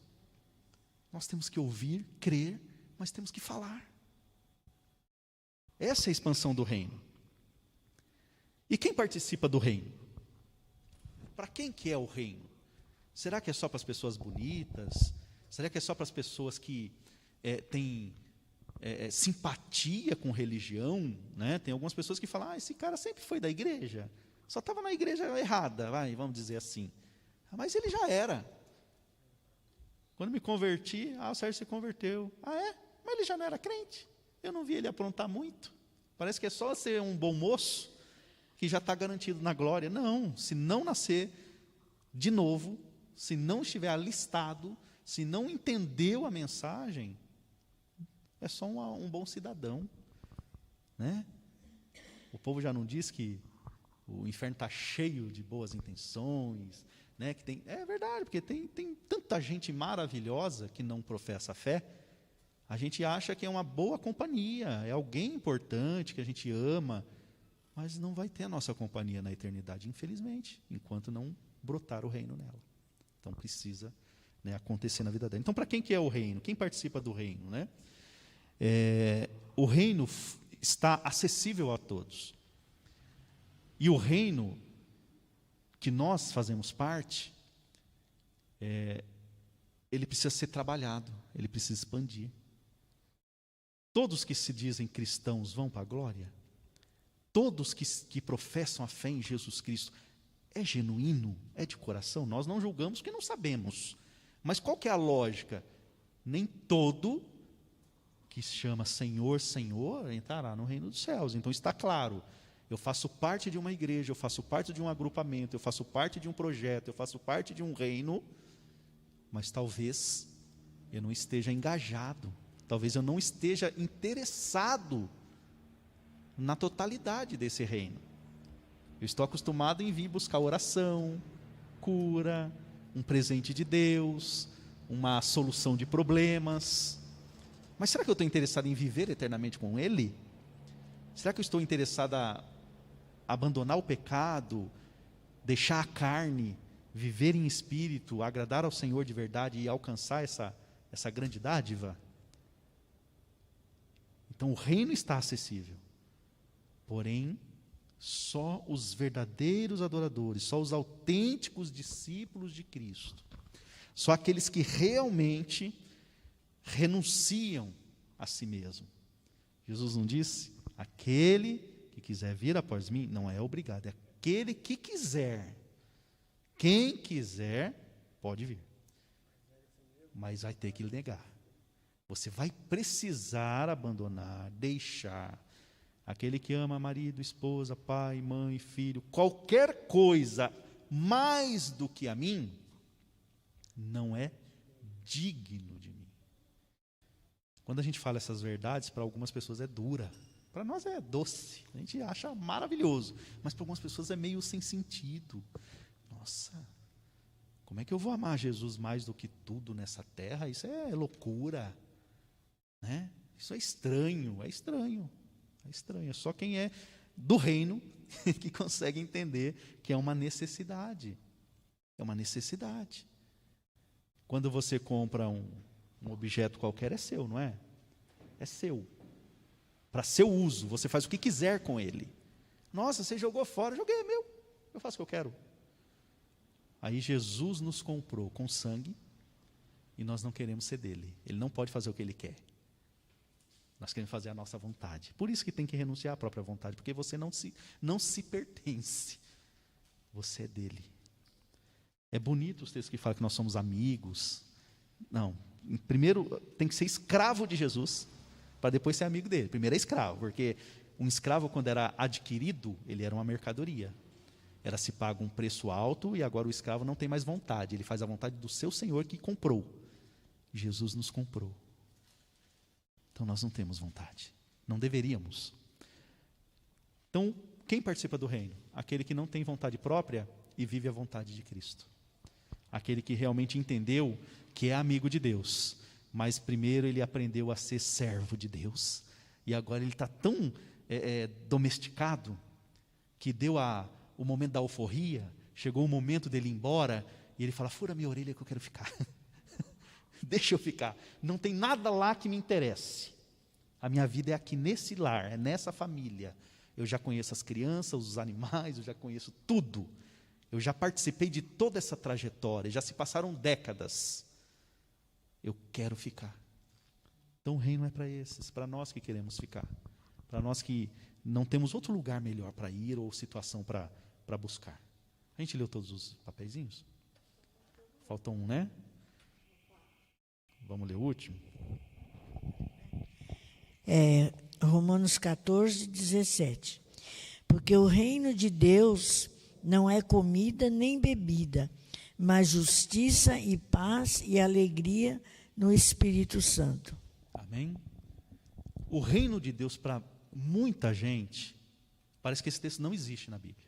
Nós temos que ouvir, crer, mas temos que falar. Essa é a expansão do reino. E quem participa do reino? Para quem que é o reino? Será que é só para as pessoas bonitas? Será que é só para as pessoas que têm simpatia com religião? Né? Tem algumas pessoas que falam, esse cara sempre foi da igreja, só estava na igreja errada, vamos dizer assim. Mas ele já era. Quando me converti, o Sérgio se converteu. Mas ele já não era crente. Eu não vi ele aprontar muito. Parece que é só ser um bom moço que já está garantido na glória. Não, se não nascer de novo, se não estiver alistado, se não entendeu a mensagem, é só um bom cidadão. Né? O povo já não diz que o inferno está cheio de boas intenções, né? Que é verdade, porque tem tanta gente maravilhosa que não professa a fé. A gente acha que é uma boa companhia, é alguém importante que a gente ama, mas não vai ter a nossa companhia na eternidade, infelizmente, enquanto não brotar o reino nela. Então precisa, né, acontecer na vida dela. Então, para quem que é o reino? Quem participa do reino? Né? O reino está acessível a todos. E o reino que nós fazemos parte, ele precisa ser trabalhado, ele precisa expandir. Todos que se dizem cristãos vão para a glória? Todos que professam a fé em Jesus Cristo, é genuíno? É de coração? Nós não julgamos porque não sabemos. Mas qual que é a lógica? Nem todo que se chama Senhor, Senhor, entrará no reino dos céus. Então está claro, eu faço parte de uma igreja, eu faço parte de um agrupamento, eu faço parte de um projeto, eu faço parte de um reino, mas talvez eu não esteja engajado, talvez eu não esteja interessado na totalidade desse reino. Eu estou acostumado em vir buscar oração, cura, um presente de Deus, uma solução de problemas. Mas será que eu estou interessado em viver eternamente com Ele? Será que eu estou interessado a abandonar o pecado, deixar a carne, viver em espírito, agradar ao Senhor de verdade e alcançar essa grande dádiva? Então o reino está acessível. Porém, só os verdadeiros adoradores, só os autênticos discípulos de Cristo, só aqueles que realmente renunciam a si mesmo. Jesus não disse, aquele que quiser vir após mim, não é obrigado, é aquele que quiser. Quem quiser, pode vir. Mas vai ter que negar. Você vai precisar abandonar, deixar. Aquele que ama marido, esposa, pai, mãe, filho, qualquer coisa mais do que a mim, não é digno de mim. Quando a gente fala essas verdades, para algumas pessoas é dura. Para nós é doce, a gente acha maravilhoso. Mas para algumas pessoas é meio sem sentido. Nossa, como é que eu vou amar Jesus mais do que tudo nessa terra? Isso é loucura. Né? Isso é estranho, é estranho. É estranho, é só quem é do reino que consegue entender que é uma necessidade. É uma necessidade. Quando você compra um objeto qualquer, é seu, não é? É seu. Para seu uso, você faz o que quiser com ele. Nossa, você jogou fora, joguei, é meu. Eu faço o que eu quero. Aí Jesus nos comprou com sangue e nós não queremos ser dele. Ele não pode fazer o que ele quer. Nós queremos fazer a nossa vontade. Por isso que tem que renunciar à própria vontade, porque você não se pertence. Você é dele. É bonito os textos que falam que nós somos amigos. Não. Primeiro tem que ser escravo de Jesus, para depois ser amigo dele. Primeiro é escravo, porque um escravo, quando era adquirido, ele era uma mercadoria. Era se paga um preço alto e agora o escravo não tem mais vontade. Ele faz a vontade do seu Senhor que comprou. Jesus nos comprou. Então nós não temos vontade, não deveríamos. Então, quem participa do reino? Aquele que não tem vontade própria e vive a vontade de Cristo. aquele que realmente entendeu que é amigo de Deus, mas primeiro ele aprendeu a ser servo de Deus, e agora ele está tão domesticado, que deu o momento da euforia, chegou o momento dele ir embora, e ele fala: fura minha orelha que eu quero ficar, deixa eu ficar, não tem nada lá que me interesse, a minha vida é aqui nesse lar, é nessa família, eu já conheço as crianças, os animais, eu já conheço tudo, eu já participei de toda essa trajetória, já se passaram décadas, eu quero ficar. Então o reino é para esses, para nós que queremos ficar, para nós que não temos outro lugar melhor para ir ou situação para buscar. A gente leu todos os papeizinhos? Faltou um, né? Vamos ler o último? Romanos 14, 17. Porque o reino de Deus não é comida nem bebida, mas justiça e paz e alegria no Espírito Santo. Amém? O reino de Deus para muita gente, parece que esse texto não existe na Bíblia.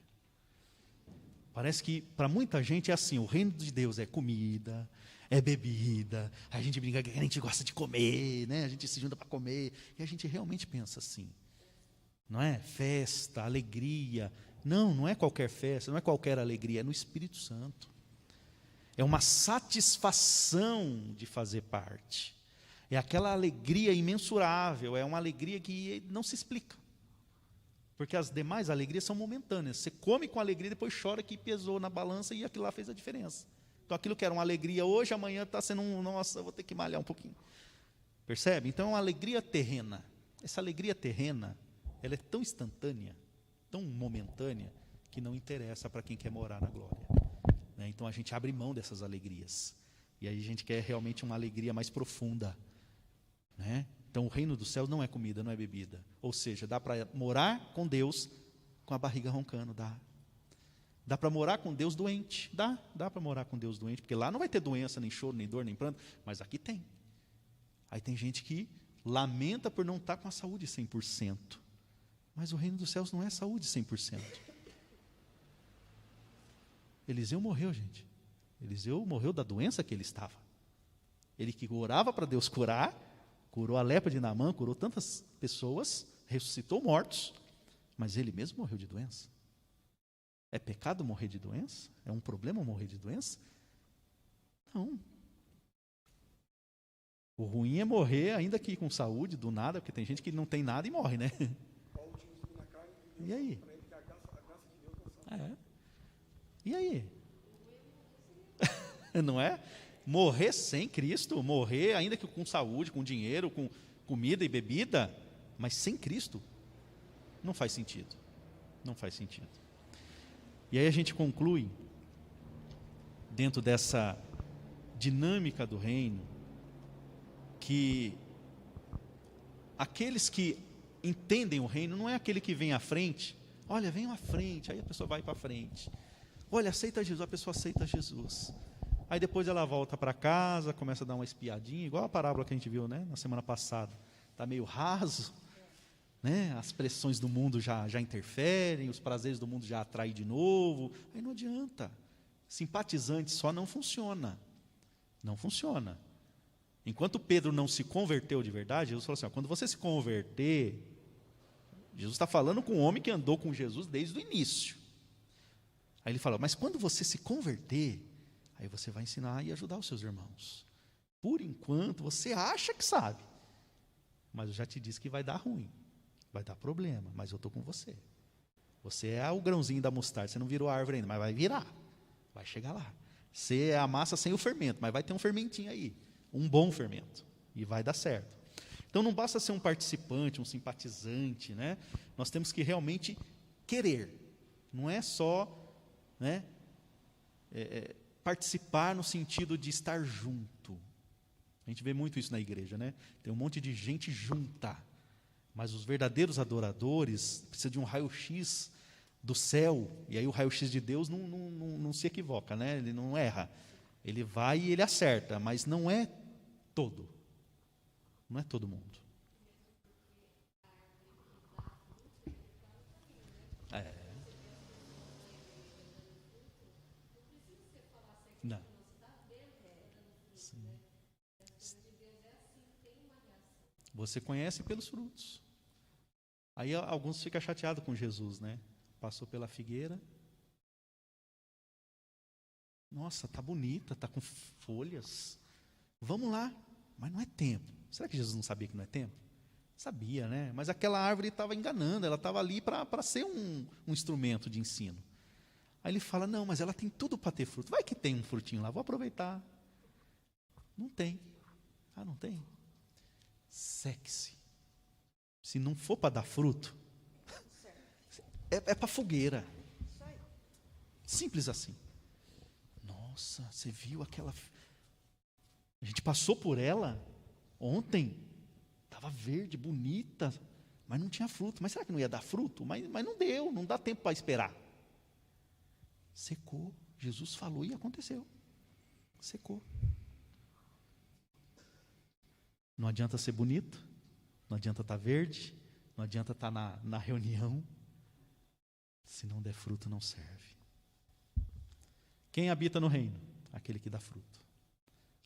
Parece que para muita gente é assim: o reino de Deus é comida, é bebida, a gente brinca que a gente gosta de comer, né? A gente se junta para comer, e a gente realmente pensa assim, não é? Festa, alegria. Não é qualquer festa, não é qualquer alegria, é no Espírito Santo. É uma satisfação de fazer parte. É aquela alegria imensurável, é uma alegria que não se explica. Porque as demais alegrias são momentâneas. Você come com alegria, depois chora que pesou na balança e aquilo lá fez a diferença. Então aquilo que era uma alegria hoje, amanhã está sendo nossa, eu vou ter que malhar um pouquinho. Percebe? Então é uma alegria terrena. Essa alegria terrena, ela é tão instantânea, tão momentânea, que não interessa para quem quer morar na glória. Né? Então a gente abre mão dessas alegrias. E aí a gente quer realmente uma alegria mais profunda. Né? Então o reino dos céus não é comida, não é bebida. Ou seja, dá para morar com Deus com a barriga roncando, dá. Dá para morar com Deus doente, dá para morar com Deus doente, porque lá não vai ter doença, nem choro, nem dor, nem pranto, mas aqui tem. Aí tem gente que lamenta por não estar com a saúde 100%, mas o reino dos céus não é saúde 100%. Eliseu morreu, gente. Eliseu morreu da doença que ele estava. Ele que orava para Deus curar, curou a lepra de Naamã, curou tantas pessoas, ressuscitou mortos, mas ele mesmo morreu de doença. É pecado morrer de doença? É um problema morrer de doença? Não. O ruim é morrer, ainda que com saúde, do nada, porque tem gente que não tem nada e morre, né? E aí? E aí? Não é? Morrer sem Cristo, morrer ainda que com saúde, com dinheiro, com comida e bebida, mas sem Cristo, não faz sentido. Não faz sentido. E aí a gente conclui, dentro dessa dinâmica do reino, que aqueles que entendem o reino, não é aquele que vem à frente, olha, vem à frente, aí a pessoa vai para a frente, olha, aceita Jesus, a pessoa aceita Jesus, aí depois ela volta para casa, começa a dar uma espiadinha, igual a parábola que a gente viu, né, na semana passada, está meio raso, né, as pressões do mundo já interferem, os prazeres do mundo já atraem de novo, aí não adianta, simpatizante só não funciona, não funciona. Enquanto Pedro não se converteu de verdade, Jesus falou assim, ó, quando você se converter, Jesus está falando com um homem que andou com Jesus desde o início. Aí ele fala, mas quando você se converter, aí você vai ensinar e ajudar os seus irmãos. Por enquanto, você acha que sabe, mas eu já te disse que vai dar ruim, vai dar problema, mas eu estou com você. Você é o grãozinho da mostarda, você não virou a árvore ainda, mas vai virar, vai chegar lá. Você é a massa sem o fermento, mas vai ter um fermentinho aí, um bom fermento, e vai dar certo. Então não basta ser um participante, um simpatizante, né? Nós temos que realmente querer, não é só, né, participar no sentido de estar junto. A gente vê muito isso na igreja, né? Tem um monte de gente junta, mas os verdadeiros adoradores precisam de um raio-x do céu, e aí o raio-x de Deus não se equivoca, né? Ele não erra, ele vai e ele acerta, mas não é todo, não é todo mundo. Não. Você conhece pelos frutos. Aí alguns ficam chateados com Jesus, né? Passou pela figueira. Nossa, tá bonita, tá com folhas. Vamos lá. Mas não é tempo. Será que Jesus não sabia que não é tempo? Sabia, né? Mas aquela árvore estava enganando, ela estava ali para ser um instrumento de ensino. Aí ele fala, não, mas ela tem tudo para ter fruto. Vai que tem um frutinho lá, vou aproveitar. Não tem. Ah, não tem? Seque-se. Se não for para dar fruto, é para fogueira. Simples assim. Nossa, você viu aquela... A gente passou por ela ontem, estava verde, bonita, mas não tinha fruto. Mas será que não ia dar fruto? Mas não deu, não dá tempo para esperar. Secou. Jesus falou e aconteceu. Secou. Não adianta ser bonito, não adianta estar verde, não adianta estar na reunião. Se não der fruto, não serve. Quem habita no reino? Aquele que dá fruto.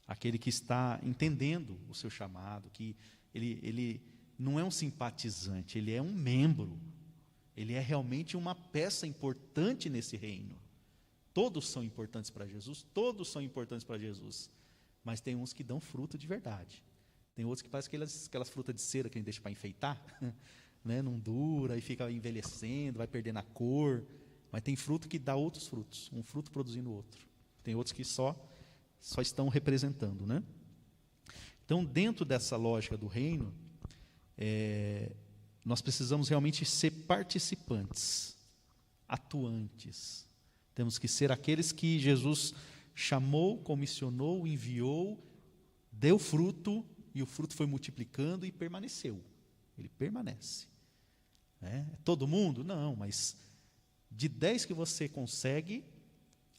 Aquele que está entendendo o seu chamado, que ele não é um simpatizante, ele é um membro. Ele é realmente uma peça importante nesse reino. Todos são importantes para Jesus, todos são importantes para Jesus. Mas tem uns que dão fruto de verdade. Tem outros que parecem aquelas frutas de cera que a gente deixa para enfeitar, né? Não dura, e fica envelhecendo, vai perdendo a cor. Mas tem fruto que dá outros frutos, um fruto produzindo outro. Tem outros que só estão representando, né? Então, dentro dessa lógica do reino, nós precisamos realmente ser participantes, atuantes. Temos que ser aqueles que Jesus chamou, comissionou, enviou, deu fruto, e o fruto foi multiplicando e permaneceu. Ele permanece. É todo mundo? Não, mas de 10 que você consegue,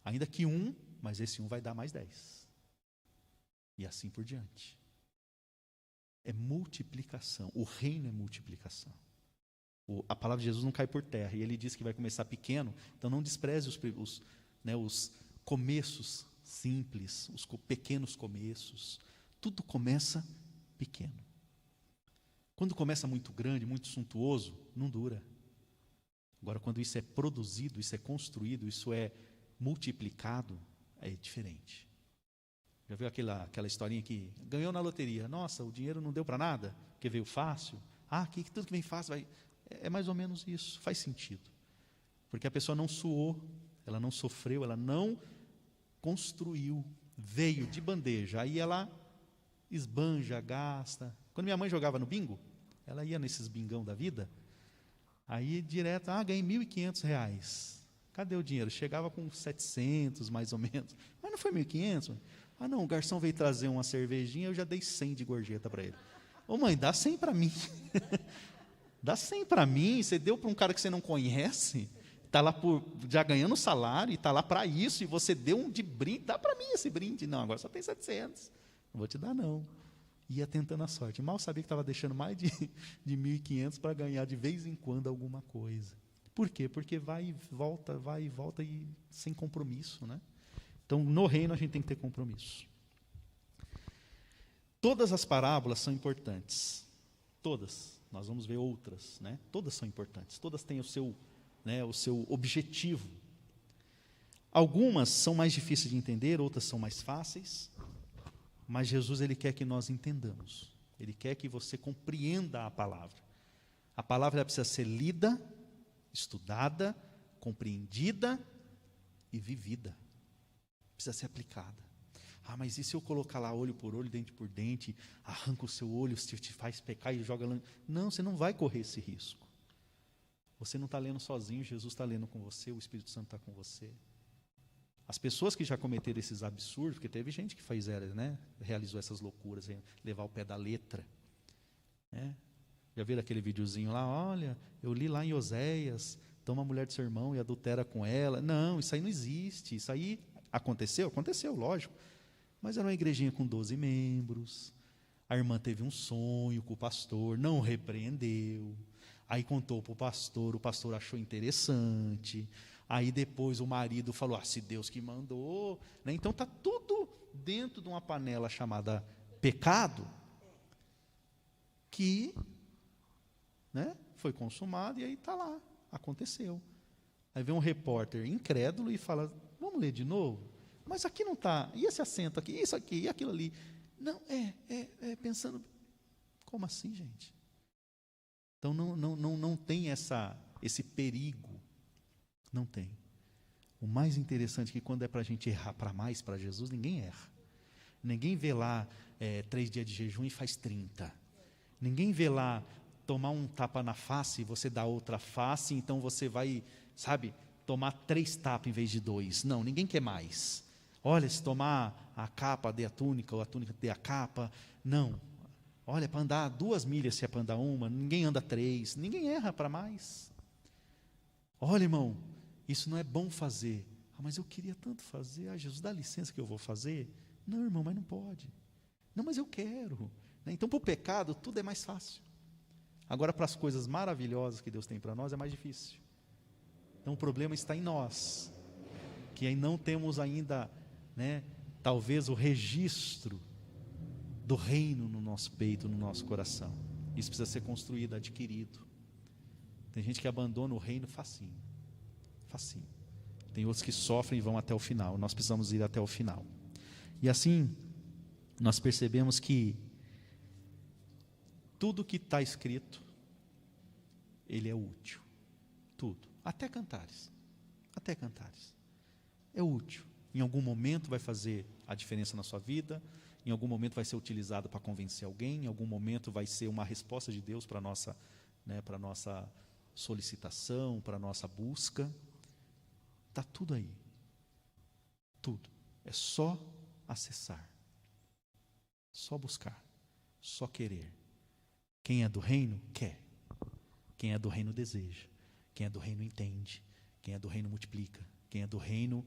ainda que um, mas esse um vai dar mais 10. E assim por diante. É multiplicação. O reino é multiplicação. A palavra de Jesus não cai por terra. E ele diz que vai começar pequeno. Então não despreze os começos simples, os pequenos começos. Tudo começa pequeno. Quando começa muito grande, muito suntuoso, não dura. Agora, quando isso é produzido, isso é construído, isso é multiplicado, é diferente. Já viu aquela historinha que ganhou na loteria? Nossa, o dinheiro não deu para nada, porque veio fácil. Tudo que vem fácil vai... É mais ou menos isso, faz sentido. Porque a pessoa não suou, ela não sofreu, ela não construiu, veio de bandeja. Aí ela esbanja, gasta. Quando minha mãe jogava no bingo, ela ia nesses bingão da vida, aí direto, ganhei R$1.500. Cadê o dinheiro? Chegava com 700, mais ou menos. Mas não foi 1.500? Não, o garçom veio trazer uma cervejinha, eu já dei 100 de gorjeta para ele. Ô mãe, dá 100 para mim. Dá 100 para mim, você deu para um cara que você não conhece, está lá já ganhando salário, e está lá para isso, e você deu um de brinde, dá para mim esse brinde. Não, agora só tem 700. Não vou te dar, não. Ia tentando a sorte. Mal sabia que estava deixando mais de 1.500 para ganhar de vez em quando alguma coisa. Por quê? Porque vai e volta e sem compromisso, né? Então, no reino a gente tem que ter compromisso. Todas as parábolas são importantes. Todas. Nós vamos ver outras, né? Todas são importantes. Todas têm o seu objetivo. Algumas são mais difíceis de entender, outras são mais fáceis. Mas Jesus, ele quer que nós entendamos. Ele quer que você compreenda a palavra. A palavra precisa ser lida, estudada, compreendida e vivida. Precisa ser aplicada. Mas e se eu colocar lá olho por olho, dente por dente, arranca o seu olho, se te faz pecar e joga lá? Não, você não vai correr esse risco. Você não está lendo sozinho, Jesus está lendo com você, o Espírito Santo está com você. As pessoas que já cometeram esses absurdos, porque teve gente que realizou essas loucuras, levar o pé da letra. Já viram aquele videozinho lá? Olha, eu li lá em Oséias, toma a mulher de seu irmão e adultera com ela. Não, isso aí não existe. Isso aí aconteceu? Aconteceu, lógico. Mas era uma igrejinha com 12 membros. A irmã teve um sonho com o pastor, não repreendeu. Aí contou para o pastor achou interessante. Aí depois o marido falou, se Deus que mandou. Então está tudo dentro de uma panela chamada pecado, aqui, né, foi consumado, e aí está lá, aconteceu. Aí vem um repórter incrédulo e fala, vamos ler de novo? Mas aqui não está, e esse assento aqui, isso aqui, e aquilo ali. Não, pensando, como assim, gente? Então não tem esse perigo, não tem. O mais interessante é que quando é para a gente errar para mais para Jesus, ninguém erra. Ninguém vê lá 3 dias de jejum e faz 30. Ninguém vê lá tomar um tapa na face e você dá outra face, então você vai, sabe, tomar 3 tapas em vez de 2. Não, ninguém quer mais. Olha, se tomar a capa, dê a túnica, ou a túnica dê a capa. Não. Olha, para andar 2 milhas, se é para andar 1, ninguém anda 3. Ninguém erra para mais. Olha, irmão, isso não é bom fazer. Mas eu queria tanto fazer. Jesus, dá licença que eu vou fazer. Não, irmão, mas não pode. Não, mas eu quero. Então, para o pecado, tudo é mais fácil. Agora, para as coisas maravilhosas que Deus tem para nós, é mais difícil. Então, o problema está em nós, que aí não temos ainda, talvez o registro do reino no nosso peito, no nosso coração. Isso precisa ser construído, adquirido. Tem gente que abandona o reino facinho. Facinho. Tem outros que sofrem e vão até o final. Nós precisamos ir até o final. E assim, nós percebemos que tudo que está escrito, ele é útil. Tudo. Até cantares. Até cantares. É útil. Em algum momento vai fazer a diferença na sua vida, em algum momento vai ser utilizado para convencer alguém, em algum momento vai ser uma resposta de Deus para a nossa solicitação, para a nossa busca. Está tudo aí. Tudo. É só acessar. Só buscar. Só querer. Quem é do reino, quer. Quem é do reino, deseja. Quem é do reino, entende. Quem é do reino, multiplica. Quem é do reino,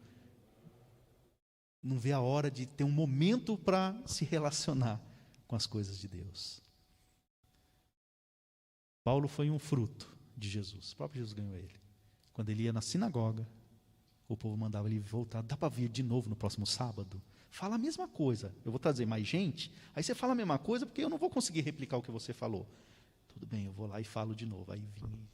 não vê a hora de ter um momento para se relacionar com as coisas de Deus. Paulo foi um fruto de Jesus. O próprio Jesus ganhou ele. Quando ele ia na sinagoga, o povo mandava ele voltar. Dá para vir de novo no próximo sábado? Fala a mesma coisa. Eu vou trazer mais gente. Aí você fala a mesma coisa porque eu não vou conseguir replicar o que você falou. Tudo bem, eu vou lá e falo de novo. Aí vim.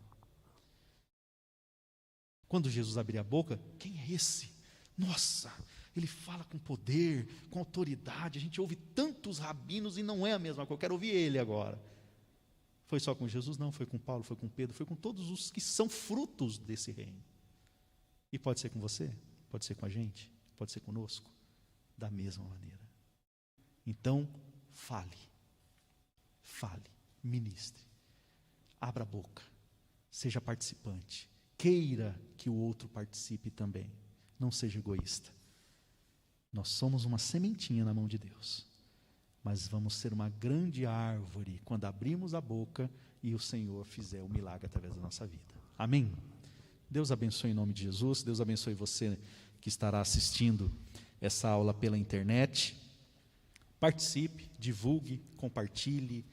Quando Jesus abria a boca, quem é esse? Nossa, ele fala com poder, com autoridade. A gente ouve tantos rabinos e não é a mesma coisa. Eu quero ouvir ele agora. Foi só com Jesus? Não, foi com Paulo, foi com Pedro, foi com todos os que são frutos desse reino. E pode ser com você, pode ser com a gente, pode ser conosco, da mesma maneira. Então, fale, ministre, abra a boca, seja participante, queira que o outro participe também, não seja egoísta. Nós somos uma sementinha na mão de Deus, mas vamos ser uma grande árvore quando abrimos a boca e o Senhor fizer o milagre através da nossa vida. Amém? Deus abençoe em nome de Jesus. Deus abençoe você que estará assistindo essa aula pela internet. Participe, divulgue, compartilhe,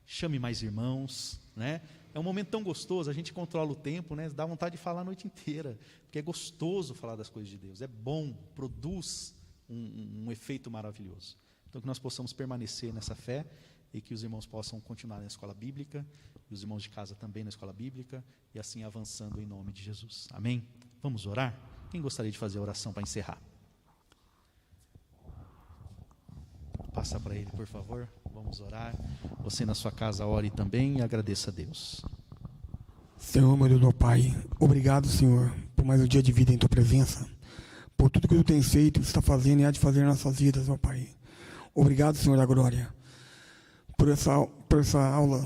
chame mais irmãos, É um momento tão gostoso, a gente controla o tempo, Dá vontade de falar a noite inteira, porque é gostoso falar das coisas de Deus, é bom, produz um efeito maravilhoso. Então que nós possamos permanecer nessa fé e que os irmãos possam continuar na escola bíblica, e os irmãos de casa também na escola bíblica, e assim avançando em nome de Jesus. Amém? Vamos orar? Quem gostaria de fazer a oração para encerrar? Passa para ele, por favor. Vamos orar. Você na sua casa ore também e agradeça a Deus. Senhor, meu Deus, meu Pai, obrigado, Senhor, por mais um dia de vida em Tua presença, por tudo que Tu tens feito, está fazendo e há de fazer nas nossas vidas, meu Pai. Obrigado, Senhor da glória, por essa aula,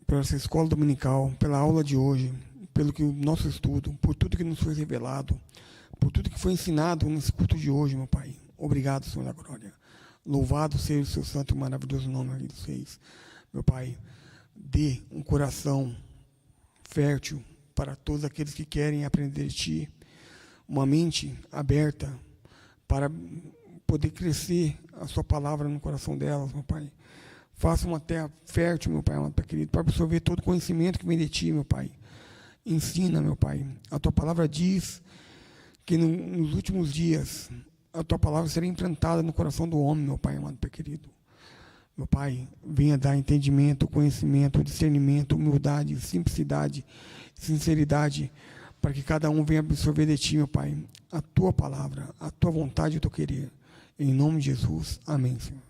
por essa escola dominical, pela aula de hoje, pelo que o nosso estudo, por tudo que nos foi revelado, por tudo que foi ensinado nesse culto de hoje, meu Pai. Obrigado, Senhor da glória. Louvado seja o seu santo e maravilhoso nome, Rei dos Reis. Meu Pai, dê um coração fértil para todos aqueles que querem aprender de Ti, uma mente aberta para poder crescer a Sua palavra no coração delas, meu Pai. Faça uma terra fértil, meu Pai, querido, para absorver todo o conhecimento que vem de Ti, meu Pai. Ensina, meu Pai. A Tua palavra diz que nos últimos dias a Tua palavra será implantada no coração do homem, meu Pai amado, Pai querido. Meu Pai, venha dar entendimento, conhecimento, discernimento, humildade, simplicidade, sinceridade, para que cada um venha absorver de Ti, meu Pai, a Tua palavra, a Tua vontade e o Teu querer. Em nome de Jesus, amém, Senhor.